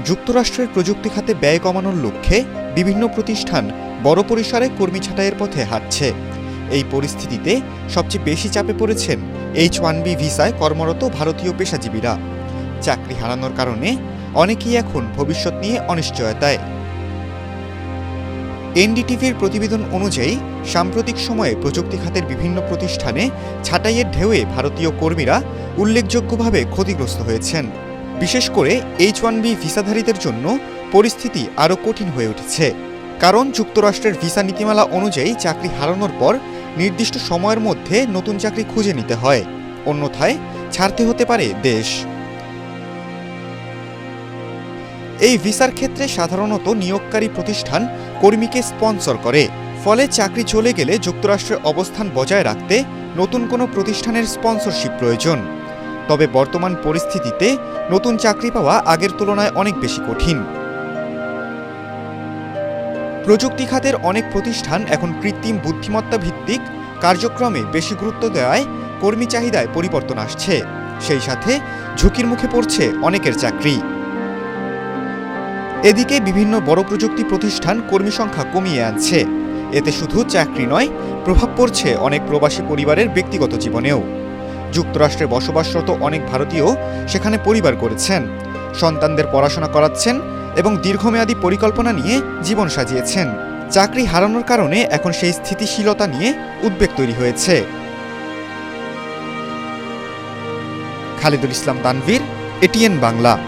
যুক্তরাষ্ট্রের প্রযুক্তি খাতে ব্যয় কমানোর লক্ষ্যে বিভিন্ন প্রতিষ্ঠান বড় পরিসরে কর্মী ছাঁটাইয়ের পথে হাঁটছে। এই পরিস্থিতিতে সবচেয়ে বেশি চাপে পড়েছেন H-1B ভিসায় কর্মরত ভারতীয় পেশাজীবীরা। চাকরি হারানোর কারণে অনেকেই এখন ভবিষ্যৎ নিয়ে অনিশ্চয়তায়। এনডিটিভির প্রতিবেদন অনুযায়ী সাম্প্রতিক সময়ে প্রযুক্তি খাতের বিভিন্ন প্রতিষ্ঠানে ছাঁটাইয়ের ঢেউয়ে ভারতীয় কর্মীরা উল্লেখযোগ্যভাবে ক্ষতিগ্রস্ত হয়েছেন। বিশেষ করে H-1B ভিসাধারীদের জন্য পরিস্থিতি আরও কঠিন হয়ে উঠেছে। কারণ যুক্তরাষ্ট্রের ভিসা নীতিমালা অনুযায়ী চাকরি হারানোর পর নির্দিষ্ট সময়ের মধ্যে নতুন চাকরি খুঁজে নিতে হয়, অন্যথায় ছাড়তে হতে পারে দেশ। এই ভিসার ক্ষেত্রে সাধারণত নিয়োগকারী প্রতিষ্ঠান কর্মীকে স্পন্সর করে, ফলে চাকরি চলে গেলে যুক্তরাষ্ট্রের অবস্থান বজায় রাখতে নতুন কোনো প্রতিষ্ঠানের স্পন্সরশিপ প্রয়োজন। তবে বর্তমান পরিস্থিতিতে নতুন চাকরি পাওয়া আগের তুলনায় অনেক বেশি কঠিন। প্রযুক্তি খাতের অনেক প্রতিষ্ঠান এখন কৃত্রিম বুদ্ধিমত্তা ভিত্তিক কার্যক্রমে বেশি গুরুত্ব দেওয়ায় কর্মী চাহিদায় পরিবর্তন আসছে। সেই সাথে ঝুঁকির মুখে পড়ছে অনেকের চাকরি। এদিকে বিভিন্ন বড় প্রযুক্তি প্রতিষ্ঠান কর্মী সংখ্যা কমিয়ে আনছে। এতে শুধু চাকরি নয়, প্রভাব পড়ছে অনেক প্রবাসী পরিবারের ব্যক্তিগত জীবনেও। যুক্তরাষ্ট্রে বসবাসরত অনেক ভারতীয় সেখানে পরিবার করেছেন, সন্তানদের পড়াশোনা করাচ্ছেন এবং দীর্ঘমেয়াদী পরিকল্পনা নিয়ে জীবন সাজিয়েছেন। চাকরি হারানোর কারণে এখন সেই স্থিতিশীলতা নিয়ে উদ্বেগ তৈরি হয়েছে। খালিদুল ইসলাম তানভীর, ATN বাংলা।